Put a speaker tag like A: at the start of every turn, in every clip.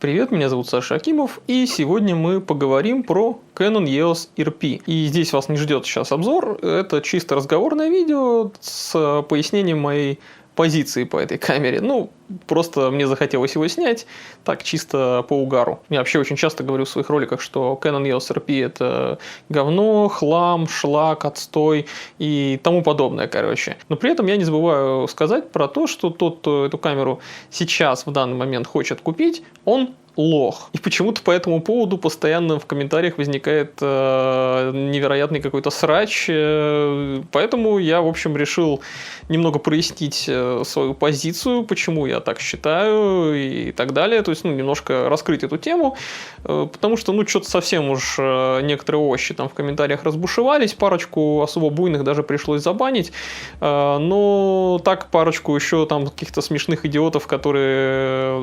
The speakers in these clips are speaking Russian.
A: Привет, меня зовут Саша Акимов, и сегодня мы поговорим про Canon EOS RP. И здесь вас не ждет сейчас обзор, это чисто разговорное видео с пояснением моей позиции по этой камере. Ну, просто мне захотелось его снять, так, чисто по угару. Я вообще очень часто говорю в своих роликах, что Canon EOS RP это говно, хлам, шлак, отстой и тому подобное, короче. Но при этом я не забываю сказать про то, что тот, кто эту камеру сейчас в данный момент хочет купить, он лох. И почему-то по этому поводу постоянно в комментариях возникает невероятный какой-то срач. Поэтому я, в общем, решил немного прояснить свою позицию, почему я так считаю и так далее. То есть, немножко раскрыть эту тему. Потому что, что-то совсем уж некоторые овощи там в комментариях разбушевались. Парочку особо буйных даже пришлось забанить. Но так парочку еще там каких-то смешных идиотов, которые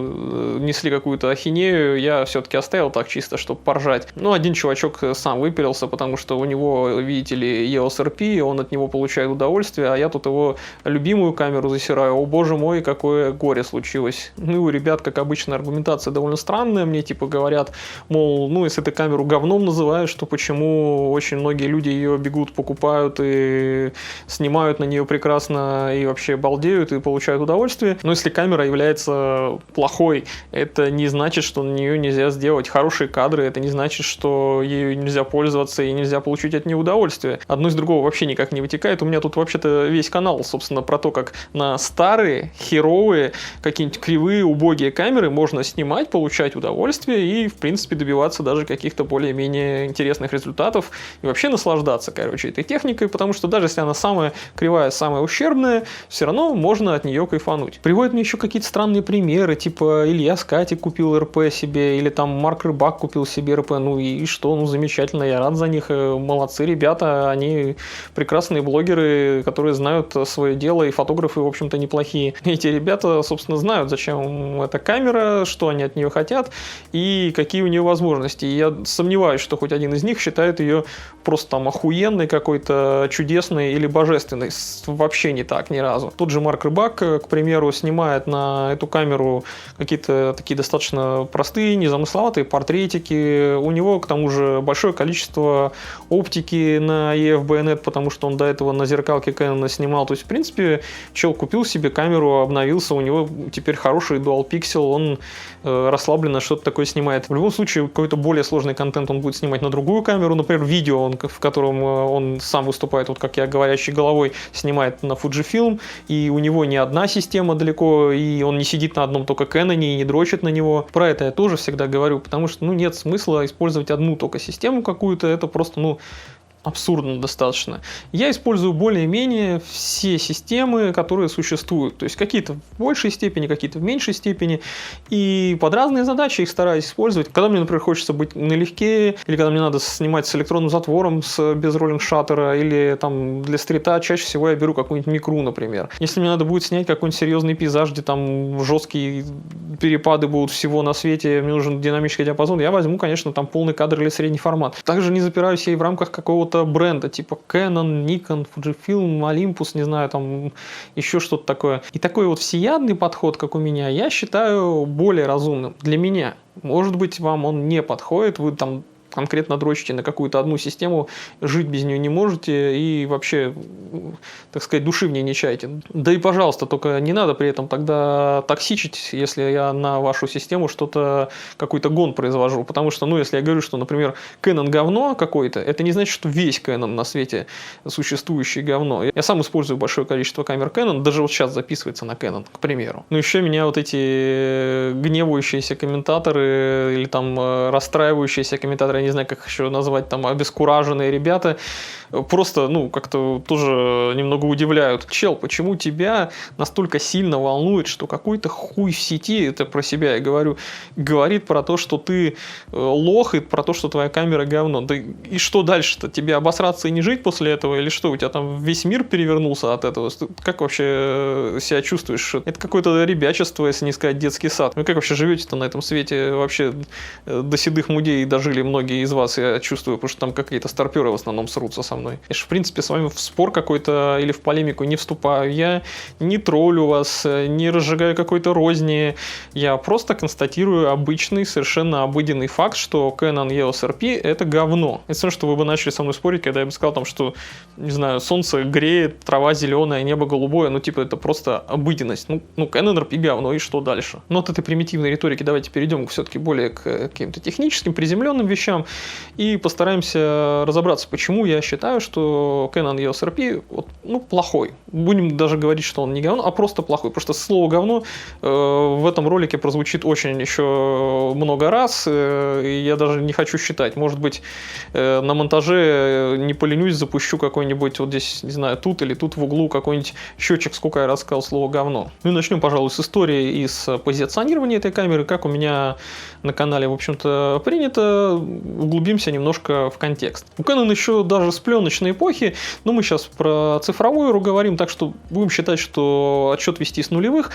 A: несли какую-то ахинею, я все-таки оставил так чисто, чтобы поржать. Один чувачок сам выпилился, потому что у него, видите ли, EOS RP, он от него получает удовольствие, а я тут его любимую камеру засираю. О боже мой, какое горе случилось. У ребят, как обычно, аргументация довольно странная. Мне типа говорят, мол, если ты камеру говном называешь, то почему очень многие люди ее бегут, покупают и снимают на нее прекрасно и вообще балдеют и получают удовольствие. Но если камера является плохой, это не значит, что на нее нельзя сделать хорошие кадры, это не значит, что ею нельзя пользоваться и нельзя получить от нее удовольствие. Одно из другого вообще никак не вытекает. У меня тут вообще-то весь канал, собственно, про то, как на старые, херовые, какие-нибудь кривые, убогие камеры можно снимать, получать удовольствие и, в принципе, добиваться даже каких-то более-менее интересных результатов и вообще наслаждаться, этой техникой, потому что даже если она самая кривая, самая ущербная, все равно можно от нее кайфануть. Приводят мне еще какие-то странные примеры, типа Илья Скати купил РП себе, или там Марк Рыбак купил себе РП, и что, замечательно, я рад за них, молодцы ребята, они прекрасные блогеры, которые знают свое дело, и фотографы, в общем-то, неплохие. Эти ребята, собственно, знают, зачем эта камера, что они от нее хотят, и какие у нее возможности. И я сомневаюсь, что хоть один из них считает ее просто там охуенной какой-то, чудесной или божественной. Вообще не так ни разу. Тот же Марк Рыбак, к примеру, снимает на эту камеру какие-то такие достаточно простые, незамысловатые портретики. У него, к тому же, большое количество оптики на EF Bayonet, потому что он до этого на зеркалке Canon снимал. То есть, в принципе, чел купил себе камеру, обновился, у него теперь хороший Dual Pixel, он расслабленно что-то такое снимает. В любом случае, какой-то более сложный контент он будет снимать на другую камеру. Например, видео, в котором он сам выступает, вот как я, говорящей головой, снимает на Fujifilm, и у него не одна система далеко, и он не сидит на одном только Canon и не дрочит на него. Про это я тоже всегда говорю, потому что, нет смысла использовать одну только систему какую-то, это просто, абсурдно достаточно. Я использую более-менее все системы, которые существуют. То есть какие-то в большей степени, какие-то в меньшей степени. И под разные задачи их стараюсь использовать. Когда мне, например, хочется быть налегке, или когда мне надо снимать с электронным затвором, без роллинг-шаттера, или там для стрита, чаще всего я беру какую-нибудь микру, например. Если мне надо будет снять какой-нибудь серьезный пейзаж, где там жесткие перепады будут всего на свете, мне нужен динамический диапазон, я возьму, конечно, там полный кадр или средний формат. Также не запираюсь я и в рамках какого-то бренда, типа Canon, Nikon, Fujifilm, Olympus, не знаю, там еще что-то такое. И такой вот всеядный подход, как у меня, я считаю более разумным для меня. Может быть, вам он не подходит, вы там конкретно дрочите на какую-то одну систему, жить без нее не можете и вообще, так сказать, души в ней не чаете. Да и, пожалуйста, только не надо при этом тогда токсичить, если я на вашу систему какой-то гон произвожу. Потому что, если я говорю, что, например, Canon говно какое-то, это не значит, что весь Canon на свете существующий говно. Я сам использую большое количество камер Canon, даже вот сейчас записывается на Canon, к примеру. Но еще меня вот эти гневающиеся комментаторы или там расстраивающиеся комментаторы, я не знаю, как еще назвать, там, обескураженные ребята, просто, как-то тоже немного удивляют. Чел, почему тебя настолько сильно волнует, что какой-то хуй в сети, это про себя я говорю, говорит про то, что ты лох, и про то, что твоя камера говно. Да и что дальше-то? Тебе обосраться и не жить после этого? Или что, у тебя там весь мир перевернулся от этого? Как вообще себя чувствуешь? Это какое-то ребячество, если не сказать детский сад. Вы как вообще живете-то на этом свете? Вообще до седых мудей дожили многие многие из вас, я чувствую, потому что там какие-то старперы в основном срутся со мной. Я же, в принципе, с вами в спор какой-то или в полемику не вступаю. Я не троллю вас, не разжигаю какой-то розни. Я просто констатирую обычный, совершенно обыденный факт, что Canon EOS RP — это говно. Это все, что вы бы начали со мной спорить, когда я бы сказал, там, что, не знаю, солнце греет, трава зеленая, небо голубое. Ну, типа, это просто обыденность. Ну Canon RP говно, и что дальше? Но от этой примитивной риторики давайте перейдем все-таки более к каким-то техническим, приземленным вещам и постараемся разобраться, почему я считаю, что Canon EOS RP плохой. Будем даже говорить, что он не говно, а просто плохой. Потому что слово говно в этом ролике прозвучит очень еще много раз, и я даже не хочу считать. Может быть, на монтаже не поленюсь, запущу какой-нибудь вот здесь, не знаю, тут или тут в углу какой-нибудь счетчик, сколько я раз сказал слово говно. Ну и начнем, пожалуй, с истории и с позиционирования этой камеры. Как у меня на канале, в общем-то, принято, углубимся немножко в контекст. У Canon еще даже с пленочной эпохи, но мы сейчас про цифровую эру говорим, так что будем считать, что отсчет вести с нулевых,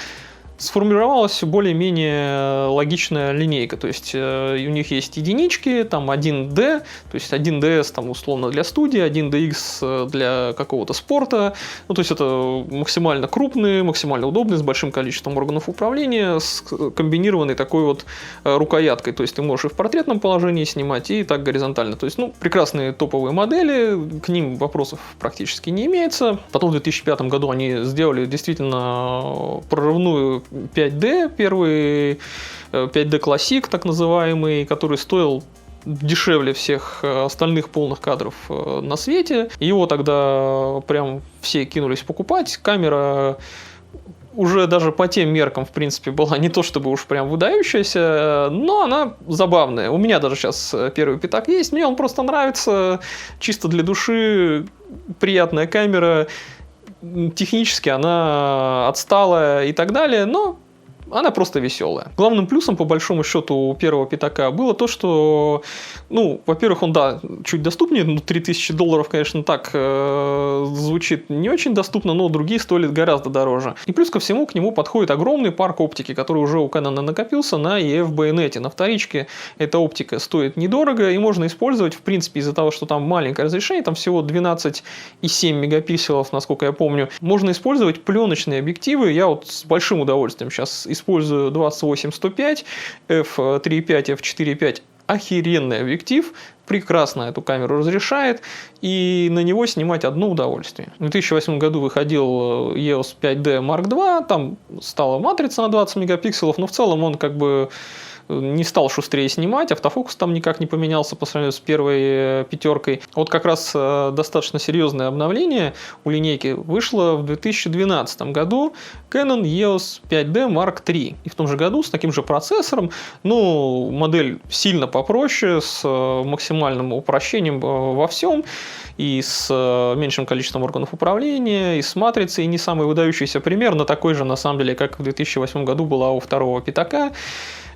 A: сформировалась более-менее логичная линейка. То есть у них есть единички, там 1D, то есть 1DS там условно для студии, 1DX для какого-то спорта. Ну, то есть это максимально крупные, максимально удобные, с большим количеством органов управления, с комбинированной такой вот рукояткой. То есть ты можешь и в портретном положении снимать, и так горизонтально. То есть, прекрасные топовые модели, к ним вопросов практически не имеется. Потом в 2005 году они сделали действительно прорывную 5D, первый 5D Classic, так называемый, который стоил дешевле всех остальных полных кадров на свете. Его тогда прям все кинулись покупать. Камера уже даже по тем меркам, в принципе, была не то чтобы уж прям выдающаяся, но она забавная. У меня даже сейчас первый пятак есть, мне он просто нравится, чисто для души, приятная камера. Технически она отсталая и так далее, но она просто веселая. Главным плюсом, по большому счету, у первого пятака было то, что, во-первых, он, чуть доступнее, $3000, конечно, так звучит не очень доступно, но другие стоят гораздо дороже. И плюс ко всему к нему подходит огромный парк оптики, который уже у Canon накопился на EF байонете. На вторичке эта оптика стоит недорого и можно использовать, в принципе, из-за того, что там маленькое разрешение, там всего 12,7 мегапикселов, насколько я помню, можно использовать пленочные объективы. Я вот с большим удовольствием сейчас использую 28-105, f3.5, f4.5. Охеренный объектив, прекрасно эту камеру разрешает, и на него снимать одно удовольствие. В 2008 году выходил EOS 5D Mark II, там стала матрица на 20 мегапикселов, но в целом он как бы не стал шустрее снимать, автофокус там никак не поменялся по сравнению с первой пятеркой. Вот как раз достаточно серьезное обновление у линейки вышло в 2012 году, Canon EOS 5D Mark III. И в том же году с таким же процессором, модель сильно попроще, с максимальным упрощением во всем, и с меньшим количеством органов управления, и с матрицей, и не самый выдающийся пример, но такой же, на самом деле, как в 2008 году была у второго пятака.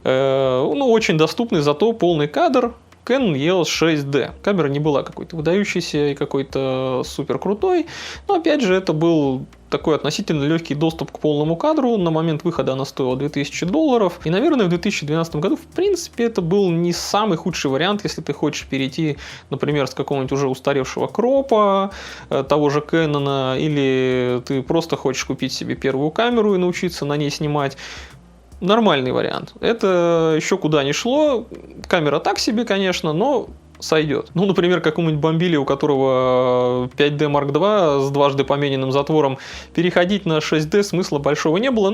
A: Очень доступный, зато полный кадр Canon EOS 6D. Камера не была какой-то выдающейся и какой-то супер крутой, но опять же это был такой относительно легкий доступ к полному кадру. На момент выхода она стоила $2000. И, наверное, в 2012 году, в принципе, это был не самый худший вариант, если ты хочешь перейти, например, с какого-нибудь уже устаревшего кропа, того же Canon, или ты просто хочешь купить себе первую камеру и научиться на ней снимать. Нормальный вариант. Это еще куда ни шло. Камера так себе, конечно, но сойдет. Например, какому-нибудь бомбили, у которого 5D Mark II с дважды помененным затвором, переходить на 6D смысла большого не было.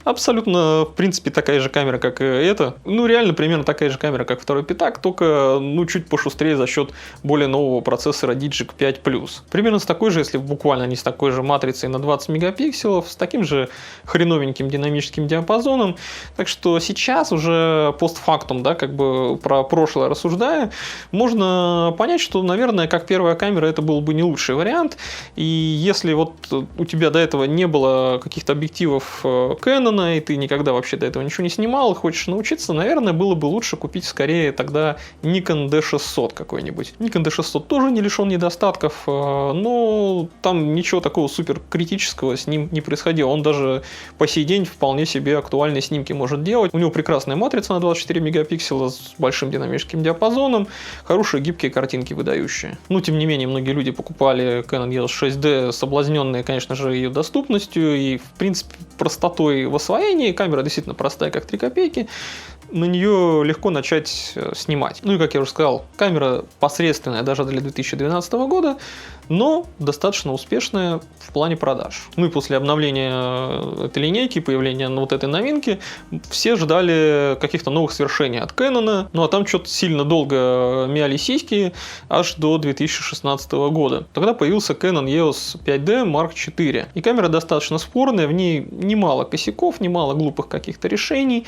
A: Абсолютно, в принципе, такая же камера, как и эта. Реально примерно такая же камера, как второй пятак, только, чуть пошустрее за счет более нового процессора Digic 5+. Примерно с такой же, если буквально не с такой же матрицей на 20 мегапикселов, с таким же хреновеньким динамическим диапазоном. Так что сейчас уже постфактум, про прошлое рассуждая, можно понять, что, наверное, как первая камера это был бы не лучший вариант. И если вот у тебя до этого не было каких-то объективов Canon, и ты никогда вообще до этого ничего не снимал, и хочешь научиться, наверное, было бы лучше купить скорее тогда Nikon D600 какой-нибудь. Nikon D600 тоже не лишен недостатков, но там ничего такого супер критического с ним не происходило. Он даже по сей день вполне себе актуальные снимки может делать. У него прекрасная матрица на 24 мегапикселя с большим динамическим диапазоном, хорошие гибкие картинки выдающие. Но, тем не менее, многие люди покупали Canon EOS 6D, соблазненные, конечно же, ее доступностью и, в принципе, простотой в освоении. Камера действительно простая, как 3 копейки. На нее легко начать снимать. Ну и, как я уже сказал, камера посредственная даже для 2012 года, но достаточно успешная в плане продаж. Ну и после обновления этой линейки, появления вот этой новинки, все ждали каких-то новых свершений от Canon. Ну а там что-то сильно долго мяли сиськи, аж до 2016 года. Тогда появился Canon EOS 5D Mark IV. И камера достаточно спорная, в ней немало косяков, немало глупых каких-то решений.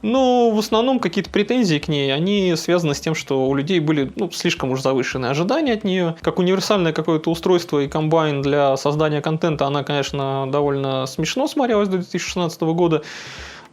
A: Но в основном какие-то претензии к ней, они связаны с тем, что у людей были слишком уж завышенные ожидания от нее. Как универсальное какое-то устройство и комбайн для создания контента, она, конечно, довольно смешно смотрелась до 2016 года.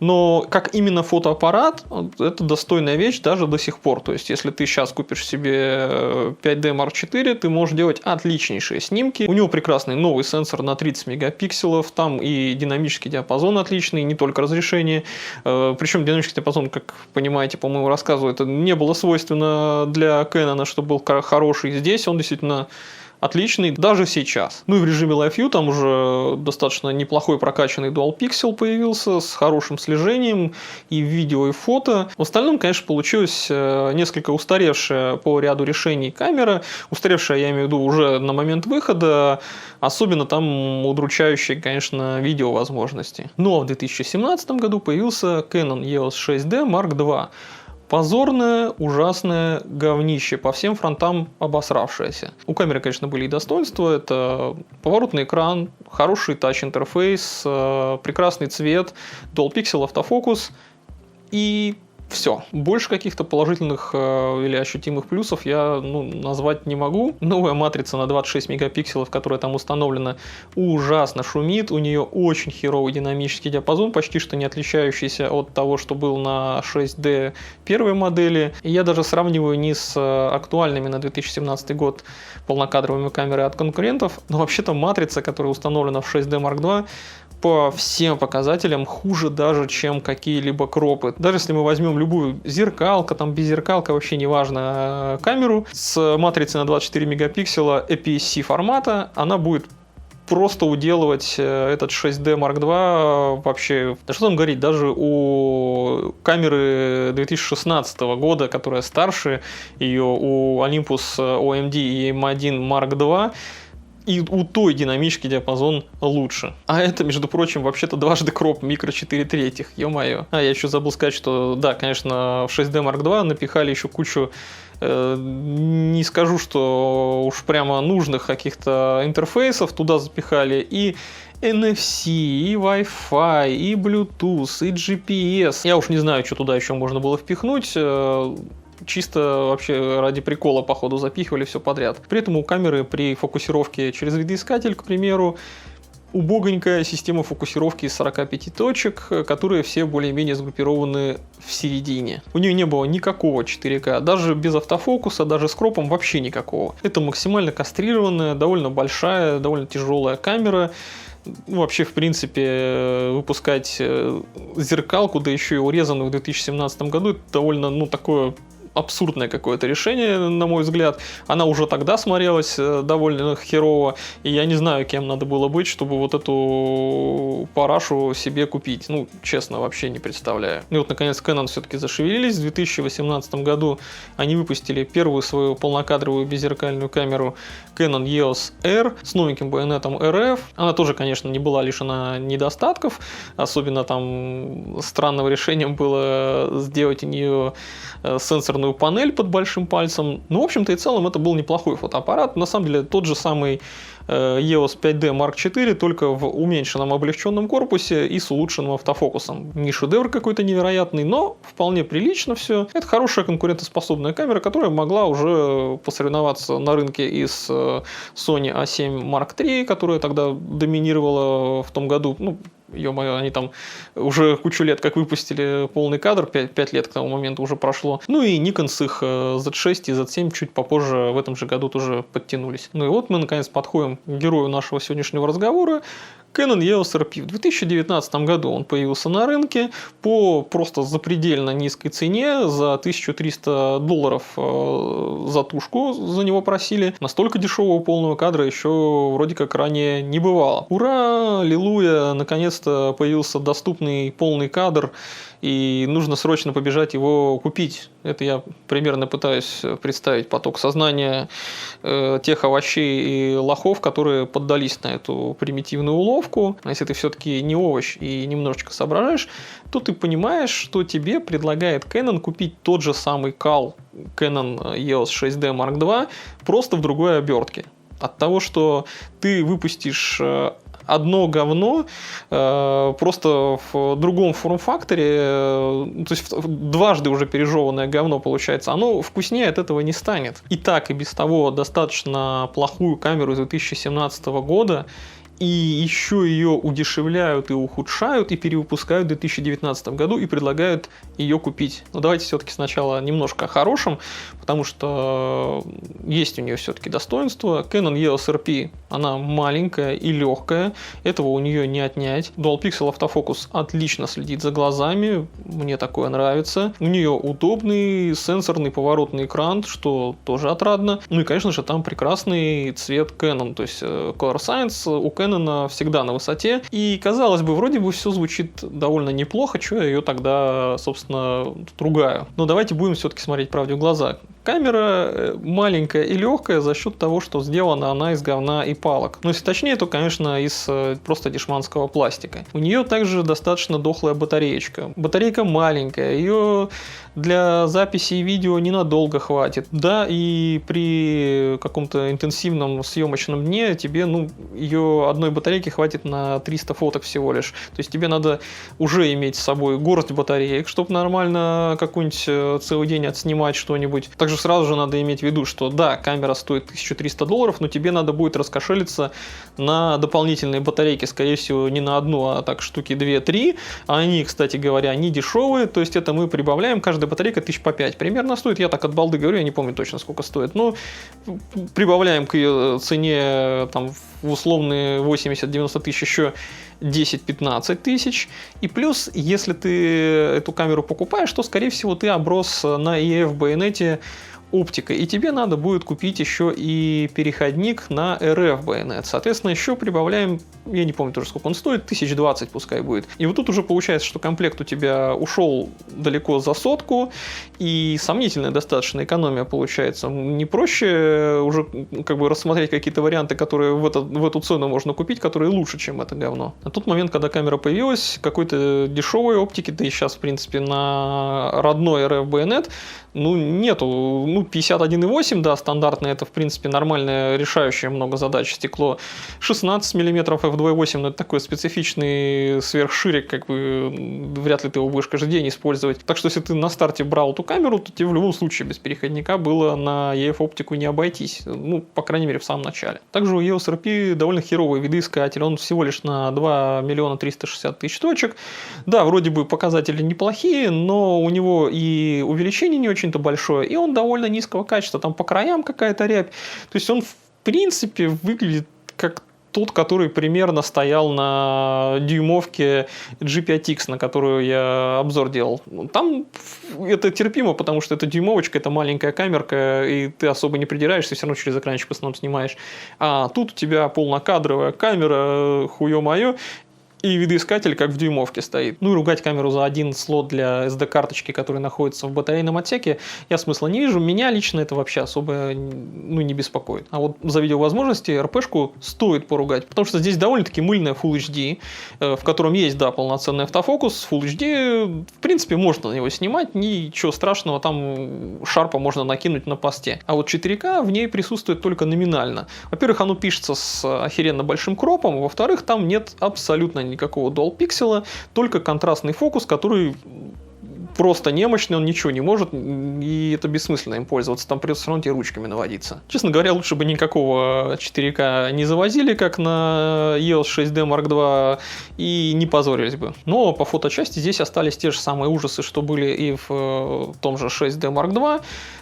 A: Но как именно фотоаппарат, это достойная вещь даже до сих пор. То есть, если ты сейчас купишь себе 5D Mark IV, ты можешь делать отличнейшие снимки. У него прекрасный новый сенсор на 30 мегапикселов, там и динамический диапазон отличный, не только разрешение. Причем динамический диапазон, как понимаете по моему рассказу, это не было свойственно для Canon, чтобы был хороший. Здесь он действительно отличный даже сейчас. Ну и в режиме Live View там уже достаточно неплохой прокачанный Dual Pixel появился с хорошим слежением и в видео, и в фото. В остальном, конечно, получилась несколько устаревшая по ряду решений камера. Устаревшая, я имею в виду, уже на момент выхода. Особенно там удручающие, конечно, видеовозможности. Ну а в 2017 году появился Canon EOS 6D Mark II. Позорное, ужасное говнище, по всем фронтам обосравшееся. У камеры, конечно, были и достоинства. Это поворотный экран, хороший тач-интерфейс, прекрасный цвет, Dual Pixel автофокус и все. Больше каких-то положительных или ощутимых плюсов я назвать не могу. Новая матрица на 26 мегапикселов, которая там установлена, ужасно шумит. У нее очень херовый динамический диапазон, почти что не отличающийся от того, что был на 6D первой модели. И я даже сравниваю не с актуальными на 2017 год полнокадровыми камерами от конкурентов, но вообще-то матрица, которая установлена в 6D Mark II, по всем показателям хуже даже, чем какие-либо кропы. Даже если мы возьмем любую зеркалка, там без зеркалка, вообще не важно, камеру с матрицей на 24 мегапикселя APS-C формата, она будет просто уделывать этот 6D Mark II вообще. Да что там говорить, даже у камеры 2016 года, которая старше, ее у Olympus OMD и M1 Mark II, и у той динамический диапазон лучше. А это, между прочим, вообще-то дважды кроп микро 4 третьих, ё-моё. А я еще забыл сказать, что да, конечно, в 6D Mark II напихали еще кучу, не скажу, что уж прямо нужных каких-то интерфейсов туда запихали, и NFC, и Wi-Fi, и Bluetooth, и GPS. Я уж не знаю, что туда еще можно было впихнуть. Чисто вообще ради прикола, походу, запихивали все подряд. При этом у камеры при фокусировке через видоискатель, к примеру, убогонькая система фокусировки из 45 точек, которые все более-менее сгруппированы в середине. У нее не было никакого 4К, даже без автофокуса, даже с кропом вообще никакого. Это максимально кастрированная, довольно большая, довольно тяжелая камера. Вообще, в принципе, выпускать зеркалку, да еще и урезанную в 2017 году, это довольно, такое абсурдное какое-то решение, на мой взгляд. Она уже тогда смотрелась довольно херово, и я не знаю, кем надо было быть, чтобы вот эту парашу себе купить. Честно, вообще не представляю. И вот, наконец, Canon все-таки зашевелились. В 2018 году они выпустили первую свою полнокадровую беззеркальную камеру Canon EOS R с новеньким байонетом RF. Она тоже, конечно, не была лишена недостатков. Особенно там странным решением было сделать у нее сенсорную панель под большим пальцем. В общем-то и целом это был неплохой фотоаппарат. На самом деле тот же самый EOS 5D Mark IV, только в уменьшенном облегченном корпусе и с улучшенным автофокусом. Не шедевр какой-то невероятный, но вполне прилично все. Это хорошая конкурентоспособная камера, которая могла уже посоревноваться на рынке и с Sony A7 Mark III, которая тогда доминировала в том году. Ё-моё, они там уже кучу лет как выпустили полный кадр, 5 лет к тому моменту уже прошло. И Nikon с их Z6 и Z7 чуть попозже в этом же году тоже подтянулись. И вот мы наконец подходим к герою нашего сегодняшнего разговора. Canon EOS RP. В 2019 году он появился на рынке по просто запредельно низкой цене, за $1300 за тушку за него просили. Настолько дешевого полного кадра еще вроде как ранее не бывало. Ура, аллилуйя, наконец-то появился доступный полный кадр, и нужно срочно побежать его купить. Это я примерно пытаюсь представить поток сознания тех овощей и лохов, которые поддались на эту примитивную уловку. Если ты все-таки не овощ и немножечко соображаешь, то ты понимаешь, что тебе предлагает Canon купить тот же самый кал Canon EOS 6D Mark II, просто в другой обертке. От того, что ты выпустишь одно говно просто в другом форм-факторе, то есть дважды уже пережеванное говно получается, оно вкуснее от этого не станет. И так, и без того достаточно плохую камеру из 2017 года, и еще ее удешевляют и ухудшают, и перевыпускают в 2019 году, и предлагают ее купить. Но давайте все-таки сначала немножко о хорошем, потому что есть у нее все-таки достоинства. Canon EOS RP, она маленькая и легкая, этого у нее не отнять. Dual Pixel автофокус отлично следит за глазами, мне такое нравится. У нее удобный сенсорный поворотный экран, что тоже отрадно. Ну и, конечно же, там прекрасный цвет Canon, то есть Color Science у Canon всегда на высоте. И, казалось бы, вроде бы все звучит довольно неплохо, что я ее тогда, собственно, ругаю. Но давайте будем все-таки смотреть правде в глаза. Камера маленькая и легкая за счет того, что сделана она из говна и палок. Но если точнее, то, конечно, из просто дешманского пластика. У нее также достаточно дохлая батареечка. Батарейка маленькая, ее для записи видео ненадолго хватит. Да, и при каком-то интенсивном съемочном дне тебе, ее одной батарейки хватит на 300 фоток всего лишь. То есть тебе надо уже иметь с собой горсть батареек, чтобы нормально какой-нибудь целый день отснимать что-нибудь. Также сразу же надо иметь в виду, что да, камера стоит $1300, но тебе надо будет раскошелиться на дополнительные батарейки, скорее всего, не на одну, а так штуки 2-3. Они, кстати говоря, не дешевые, то есть это мы прибавляем, каждая батарейка 1000 по 5 примерно стоит. Я так от балды говорю, я не помню точно, сколько стоит, но прибавляем к ее цене там в условные 80-90 тысяч еще 10-15 тысяч. И плюс, если ты эту камеру покупаешь, то, скорее всего, ты оброс на EF байонете оптикой, и тебе надо будет купить еще и переходник на RF байонет. Соответственно, еще прибавляем, я не помню тоже, сколько он стоит, 1020 пускай будет. И вот тут уже получается, что комплект у тебя ушел далеко за 100, и сомнительная достаточно экономия получается. Не проще уже как бы рассмотреть какие-то варианты, которые в эту цену можно купить, которые лучше, чем это говно. На тот момент, когда камера появилась, какой-то дешевой оптики, да и сейчас, в принципе, на родной RF байонет, нету. 51,8, да, стандартное, это, в принципе, нормальное, решающее много задач стекло. 16 мм f2.8, но это такой специфичный сверхширик, как бы вряд ли ты его будешь каждый день использовать. Так что, если ты на старте брал эту камеру, то тебе в любом случае без переходника было на EF-оптику не обойтись. По крайней мере, в самом начале. Также у EOS RP довольно херовый видоискатель. Он всего лишь на 2 360 000 точек. Да, вроде бы показатели неплохие, но у него и увеличение не очень-то большое, и он довольно низкого качества, там по краям какая-то рябь. То есть он, в принципе, выглядит как тот, который примерно стоял на дюймовке G5X, на которую я обзор делал. Там это терпимо, потому что это дюймовочка, это маленькая камерка, и ты особо не придираешься, все равно через экранчик в основном снимаешь. А тут у тебя полнокадровая камера, хуё-моё, и видоискатель как в дюймовке стоит. И ругать камеру за один слот для SD-карточки, который находится в батарейном отсеке, я смысла не вижу. Меня лично это вообще особо не беспокоит. А вот за видеовозможности RP-шку стоит поругать, потому что здесь довольно-таки мыльная Full HD, в котором есть, да, полноценный автофокус. Full HD, в принципе, можно на него снимать, ничего страшного, там шарпа можно накинуть на посте. А вот 4К в ней присутствует только номинально. Во-первых, оно пишется с охеренно большим кропом, во-вторых, там нет абсолютно никакого Dual Pixel, только контрастный фокус, который просто немощный, он ничего не может, и это бессмысленно им пользоваться, там придется все равно ручками наводиться. Честно говоря, лучше бы никакого 4К не завозили, как на EOS 6D Mark II, и не позорились бы. Но по фоточасти здесь остались те же самые ужасы, что были и в том же 6D Mark II.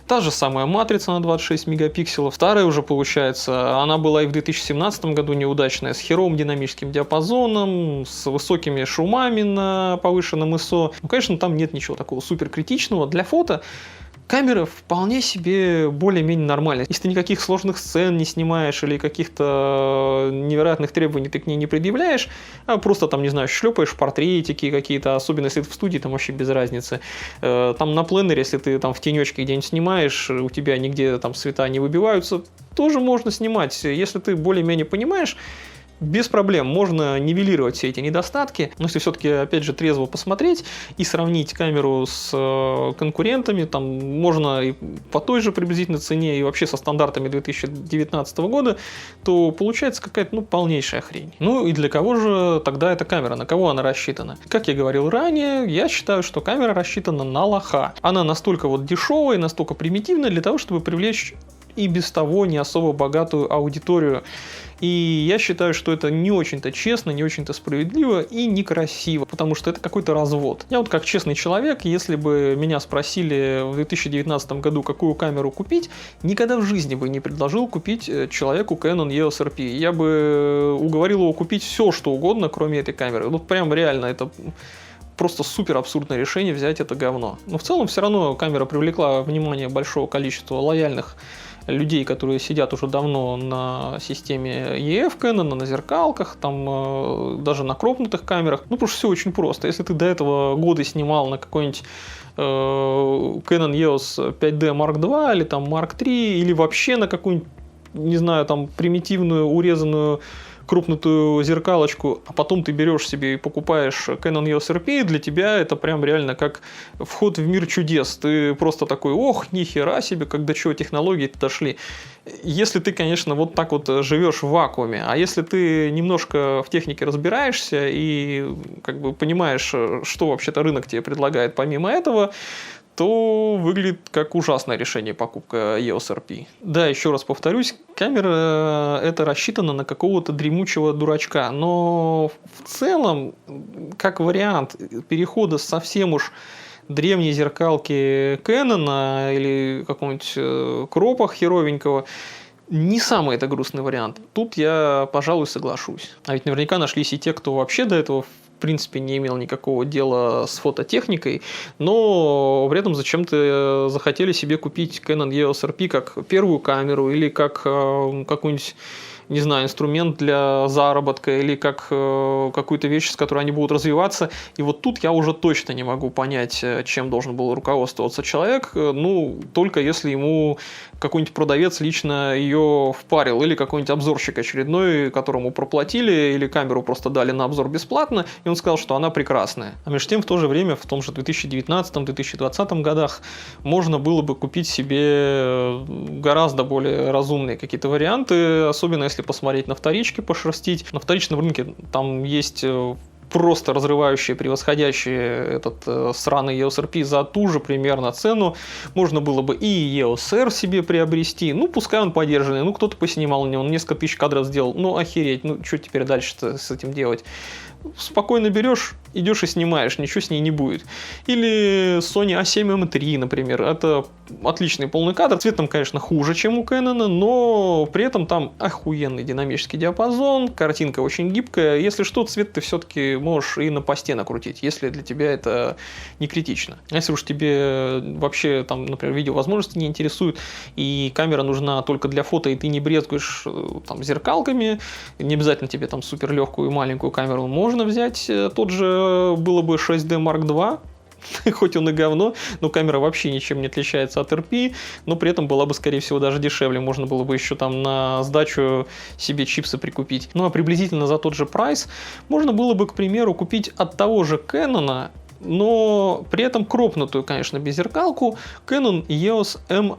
A: Та же самая матрица на 26 мегапикселов. Старая уже получается, она была и в 2017 году неудачная, с херовым динамическим диапазоном, с высокими шумами на повышенном ISO. Ну, конечно, там нет ничего такого супер критичного. Для фото камера вполне себе более-менее нормальная. Если ты никаких сложных сцен не снимаешь или каких-то невероятных требований ты к ней не предъявляешь, а просто там, не знаю, шлепаешь портретики какие-то, особенно если ты в студии, там вообще без разницы. Там на пленере, если ты там в тенечке где-нибудь снимаешь, у тебя нигде там цвета не выбиваются, тоже можно снимать. Если ты более-менее понимаешь, без проблем можно нивелировать все эти недостатки, но если все-таки, опять же, трезво посмотреть и сравнить камеру с конкурентами, там можно и по той же приблизительной цене, и вообще со стандартами 2019 года, то получается какая-то, полнейшая хрень. Ну и для кого же тогда эта камера, на кого она рассчитана? Как я говорил ранее, я считаю, что камера рассчитана на лоха. Она настолько вот дешевая, настолько примитивная для того, чтобы привлечь и без того не особо богатую аудиторию. И я считаю, что это не очень-то честно, не очень-то справедливо и некрасиво, потому что это какой-то развод. Я вот как честный человек, если бы меня спросили в 2019 году, какую камеру купить, никогда в жизни бы не предложил купить человеку Canon EOS RP. Я бы уговорил его купить все, что угодно, кроме этой камеры. Вот прям реально это просто супер абсурдное решение взять это говно. Но в целом все равно камера привлекла внимание большого количества лояльных людей, которые сидят уже давно на системе EF Canon, на зеркалках, там даже на кропнутых камерах. Ну, потому что все очень просто. Если ты до этого годы снимал на какой-нибудь Canon EOS 5D Mark II или там Mark III, или вообще на какую-нибудь, не знаю, там примитивную урезанную крупнутую зеркалочку, а потом ты берешь себе и покупаешь Canon EOS RP, для тебя это прям реально как вход в мир чудес. Ты просто такой, ох, нихера себе, как до чего технологии дошли. Если ты, конечно, вот так вот живешь в вакууме, а если ты немножко в технике разбираешься и как бы понимаешь, что вообще-то рынок тебе предлагает помимо этого, то выглядит как ужасное решение покупка EOS RP. Да, еще раз повторюсь, камера это рассчитана на какого-то дремучего дурачка, но в целом, как вариант перехода с совсем уж древней зеркалки Canon или какого-нибудь кропа херовенького, не самый это грустный вариант. Тут я, пожалуй, соглашусь. А ведь наверняка нашлись и те, кто вообще до этого в принципе не имел никакого дела с фототехникой, но при этом зачем-то захотели себе купить Canon EOS RP как первую камеру или как какую-нибудь, не знаю, инструмент для заработка или как какую-то вещь, с которой они будут развиваться. И вот тут я уже точно не могу понять, чем должен был руководствоваться человек, только если ему какой-нибудь продавец лично ее впарил, или какой-нибудь обзорщик очередной, которому проплатили, или камеру просто дали на обзор бесплатно, и он сказал, что она прекрасная. А между тем, в то же время, в том же 2019-2020 годах можно было бы купить себе гораздо более разумные какие-то варианты, особенно если посмотреть на вторички, пошерстить. На вторичном рынке там есть просто разрывающие, превосходящие этот сраный EOS RP за ту же примерно цену. Можно было бы и EOS R себе приобрести. Пускай он подержанный. Кто-то поснимал на него, он несколько тысяч кадров сделал. Охереть. Что теперь дальше-то с этим делать? Спокойно берешь, идешь и снимаешь, ничего с ней не будет. Или Sony A7 M3, например. Это отличный полный кадр. Цвет там, конечно, хуже, чем у Canon, но при этом там охуенный динамический диапазон, картинка очень гибкая. Если что, цвет ты все-таки можешь и на посте накрутить, если для тебя это не критично. Если уж тебе вообще, там, например, видеовозможности не интересуют, и камера нужна только для фото, и ты не брезгуешь там зеркалками, не обязательно тебе там супер легкую и маленькую камеру, можно взять тот же, было бы 6D Mark II, хоть он и говно, но камера вообще ничем не отличается от RP, но при этом была бы, скорее всего, даже дешевле. Можно было бы еще там на сдачу себе чипсы прикупить. А приблизительно за тот же прайс можно было бы, к примеру, купить от того же Canon, но при этом кропнутую, конечно, беззеркалку, Canon EOS M6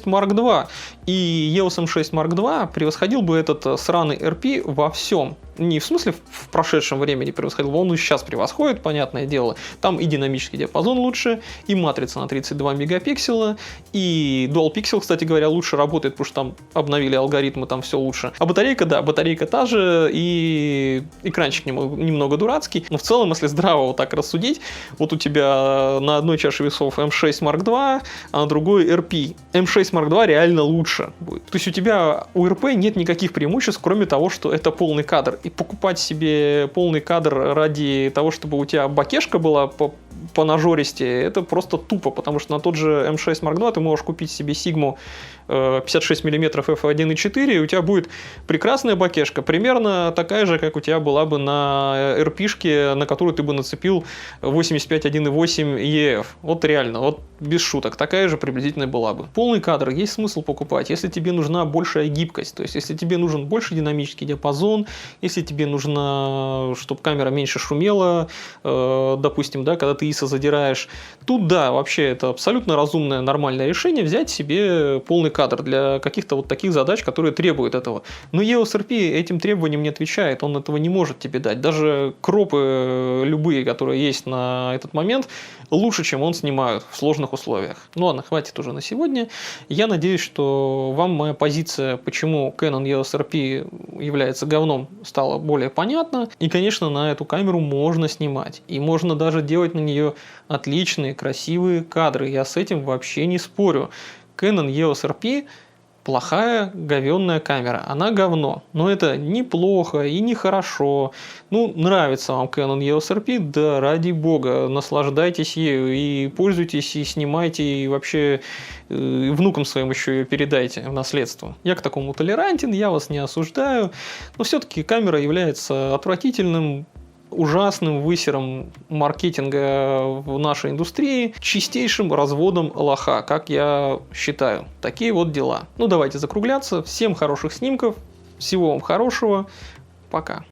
A: Mark II. И EOS M6 Mark II превосходил бы этот сраный RP во всем. не в смысле в прошедшем времени превосходил, он и сейчас превосходит, понятное дело. Там и динамический диапазон лучше, и матрица на 32 мегапикселя, и Dual Pixel, кстати говоря, лучше работает, потому что там обновили алгоритмы, там все лучше. А батарейка, да, батарейка та же, и экранчик немного дурацкий, но в целом, если здраво вот так рассудить, вот у тебя на одной чаше весов M6 Mark II, а на другой RP. M6 Mark II реально лучше будет. То есть у тебя у RP нет никаких преимуществ, кроме того, что это полный кадр. И покупать себе полный кадр ради того, чтобы у тебя бакешка была по нажористе, это просто тупо, потому что на тот же M6 Mark II ты можешь купить себе Sigma 56 мм f1.4, и у тебя будет прекрасная бакешка, примерно такая же, как у тебя была бы на RP-шке, на которую ты бы нацепил 85 1.8 EF. Вот реально, вот без шуток, такая же приблизительно была бы. Полный кадр есть смысл покупать, если тебе нужна большая гибкость, то есть если тебе нужен больше динамический диапазон, если тебе нужно, чтобы камера меньше шумела, допустим, да, когда ты ISO задираешь, тут да, вообще это абсолютно разумное, нормальное решение взять себе полный кадр для каких-то вот таких задач, которые требуют этого. Но EOS RP этим требованиям не отвечает, он этого не может тебе дать. Даже кропы любые, которые есть на этот момент, лучше, чем он снимают в сложных условиях. Ну ладно, хватит уже на сегодня. Я надеюсь, что вам моя позиция, почему Canon EOS RP является говном, стала более понятна. И, конечно, на эту камеру можно снимать. И можно даже делать на нее отличные, красивые кадры. Я с этим вообще не спорю. Canon EOS RP плохая, говенная камера. Она говно. Но это неплохо и не хорошо. Ну, нравится вам Canon EOS RP, да ради бога, наслаждайтесь ею и пользуйтесь, и снимайте, и вообще внукам своим еще ее передайте в наследство. Я к такому толерантен, я вас не осуждаю, но все-таки камера является отвратительным, ужасным высером маркетинга в нашей индустрии, чистейшим разводом лоха, как я считаю. Такие вот дела. Ну, давайте закругляться. Всем хороших снимков, всего вам хорошего. Пока.